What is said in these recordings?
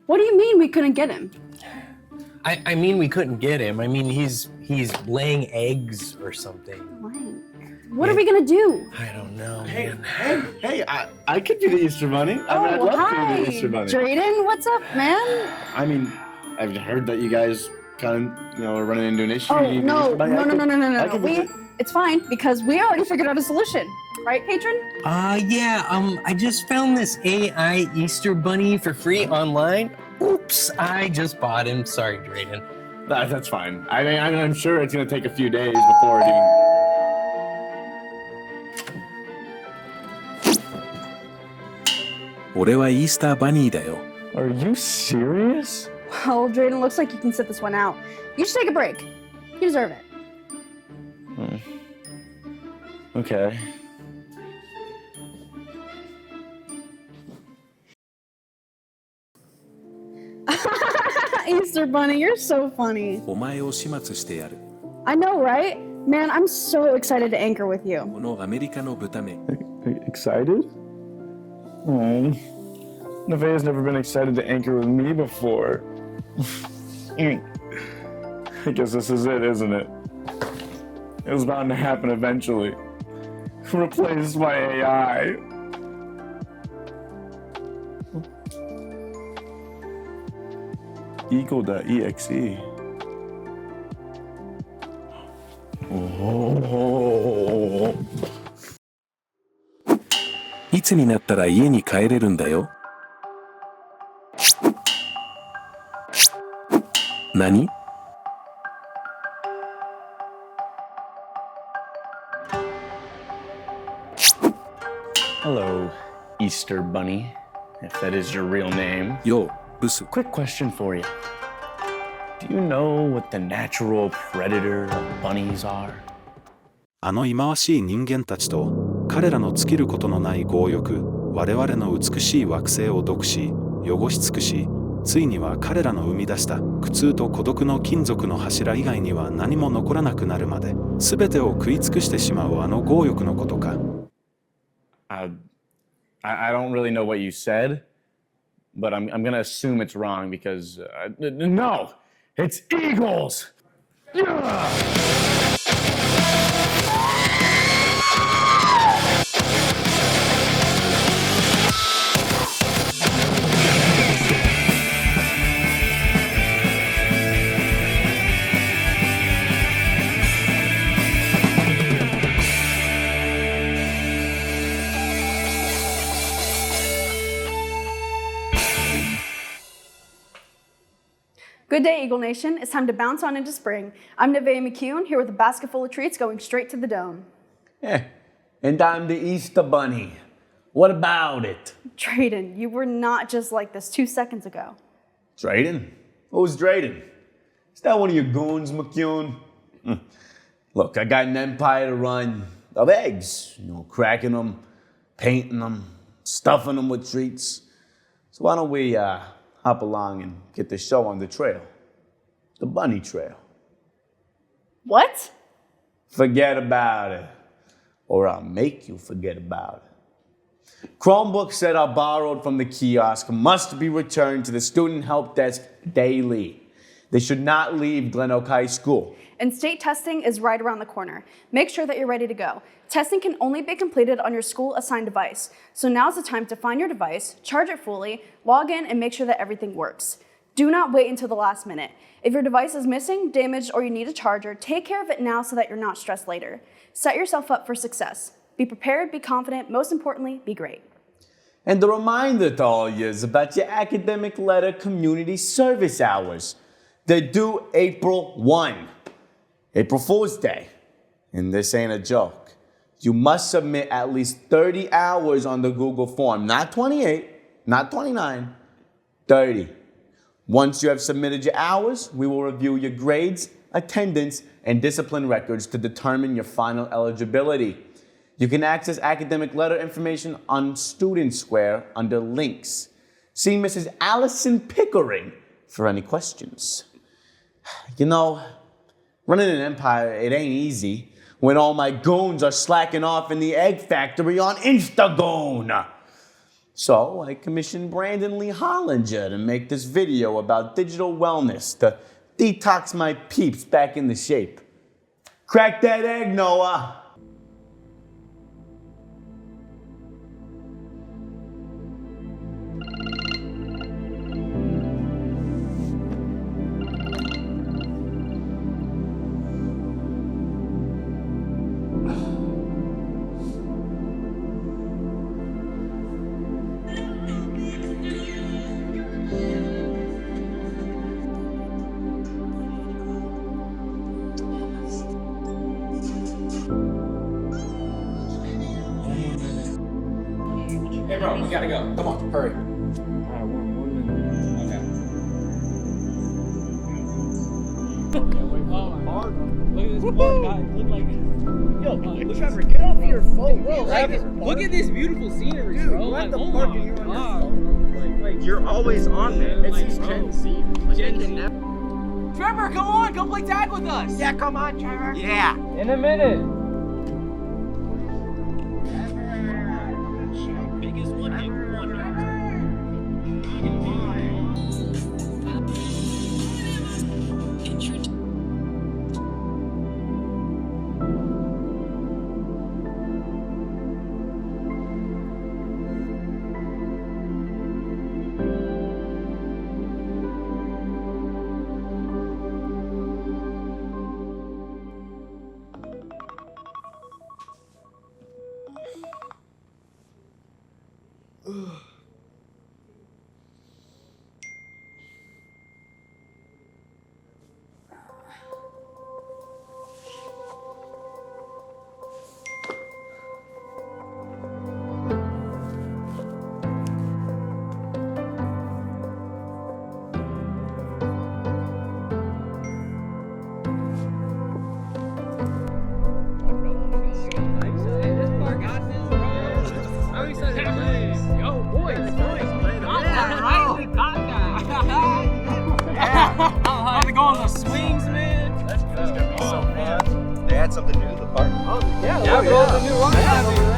What do you mean we couldn't get him? I mean we couldn't get him. I mean he's laying eggs or something. What are we gonna do? I don't know, man. Hey, I could be the Easter Bunny. I'd love to be the Easter Bunny. Drayden, what's up, man? I mean, I've heard that you guys kind of, are running into an issue. Oh, no. It's fine, because we already figured out a solution. Right, patron? Yeah, I just found this AI Easter Bunny for free online. Oops, I just bought him. Sorry, Drayden. That's fine. I mean, I'm sure it's going to take a few days before it even... Are you serious? Well, Drayden, looks like you can sit this one out. You should take a break. You deserve it. Okay. Easter Bunny, you're so funny. I know, right? Man, I'm so excited to anchor with you. Excited? Oh, Nevaeh's never been excited to anchor with me before. I guess this is it, isn't it? It was bound to happen eventually. Replace my AI. Eagle.exe. Oh. いつになったら家に帰れるんだよ。何？ Hello, Easter Bunny, if that is your real name. Yo, ブス。 Quick question for you. Do you know what the natural predator of bunnies are? あの忌まわしい人間たちと彼らの尽きることのない強欲、我々の美しい惑星を毒し、汚し尽くし、ついには彼らの生み出した苦痛と孤独の金属の柱以外には何も残らなくなるまで、全てを食い尽くしてしまうあの強欲のことか。I don't really know what you said, but I'm gonna assume it's wrong because no, it's eagles. Yeah! Good day, Eagle Nation. It's time to bounce on into spring. I'm Nevaeh McCune, here with a basket full of treats going straight to the dome. And I'm the Easter Bunny. What about it? Drayden, you were not just like this 2 seconds ago. Drayden? Who's Drayden? Is that one of your goons, McCune? Look, I got an empire to run of eggs. Cracking them, painting them, stuffing them with treats. So why don't we hop along and get the show on the trail? The bunny trail. What? Forget about it. Or I'll make you forget about it. Chromebooks that are borrowed from the kiosk must be returned to the student help desk daily. They should not leave Glen Oak High School. And state testing is right around the corner. Make sure that you're ready to go. Testing can only be completed on your school-assigned device. So now's the time to find your device, charge it fully, log in, and make sure that everything works. Do not wait until the last minute. If your device is missing, damaged, or you need a charger, take care of it now so that you're not stressed later. Set yourself up for success. Be prepared, be confident, most importantly, be great. And a reminder to all of you is about your academic letter community service hours. They're due April 1, April Fool's Day. And this ain't a joke. You must submit at least 30 hours on the Google form. Not 28, not 29, 30. Once you have submitted your hours, we will review your grades, attendance, and discipline records to determine your final eligibility. You can access academic letter information on Student Square under links. See Mrs. Allison Pickering for any questions. You know, running an empire, it ain't easy when all my goons are slacking off in the egg factory on Instagon. So I commissioned Brandon Lee Hollinger to make this video about digital wellness to detox my peeps back into shape. Crack that egg, Noah. Hey bro, we gotta go. Come on, hurry. Look at this poor guy. Look like yo, Trevor, get off your phone, bro. Look at this beautiful scenery, dude, bro. Like, oh my god. Like, you're always on there. It's just Gen Z. Trevor, come on, come play tag with us. Yeah, come on, Trevor. Yeah. In a minute. They had something new to the park. Oh, yeah, the new rock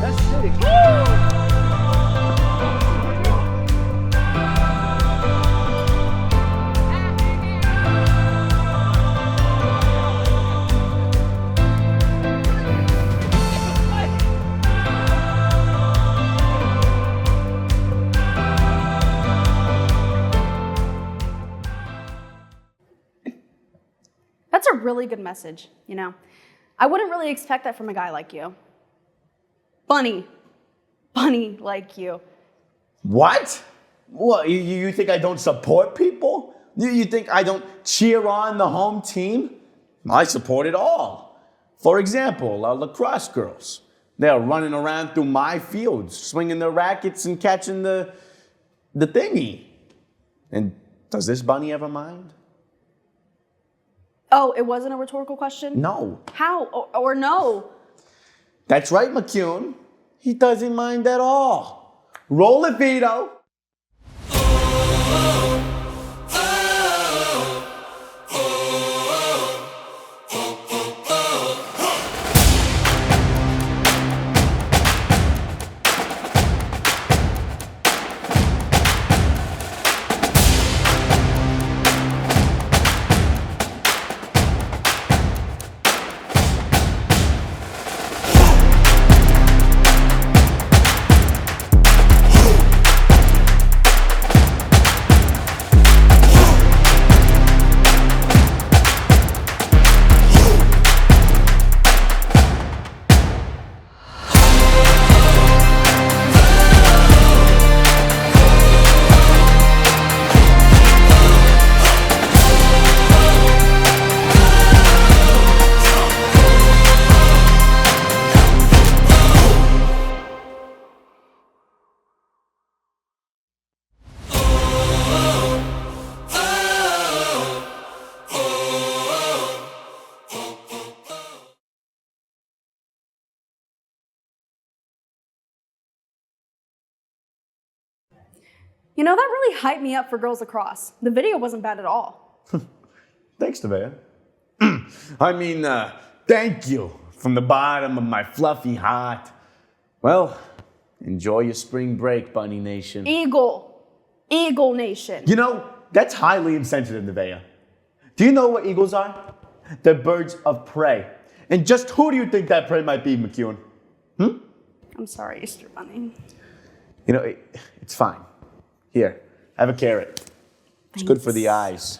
That's sick. That's a really good message, you know. I wouldn't really expect that from a guy like you. Bunny like you. What? What, you think I don't support people? You think I don't cheer on the home team? I support it all. For example, our lacrosse girls. They're running around through my fields, swinging their rackets and catching the thingy. And does this bunny ever mind? Oh, it wasn't a rhetorical question? No. How? Or no? That's right, McCune. He doesn't mind at all. Roll it, Vito. You know, that really hyped me up for Girls Lacrosse. The video wasn't bad at all. Thanks, Nevaeh. Thank you from the bottom of my fluffy heart. Well, Enjoy your spring break, Bunny Nation. Eagle Nation. You know, that's highly insensitive, Nevaeh. Do you know what eagles are? They're birds of prey. And just who do you think that prey might be, McEwen? I'm sorry, Easter Bunny. You know, it's fine. Here, have a carrot. It's good for the eyes.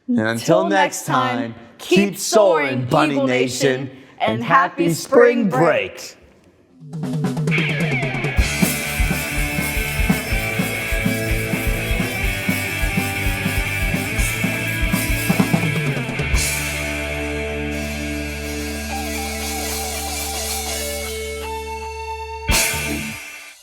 And until next time, keep soaring, Bunny Nation, and happy spring break.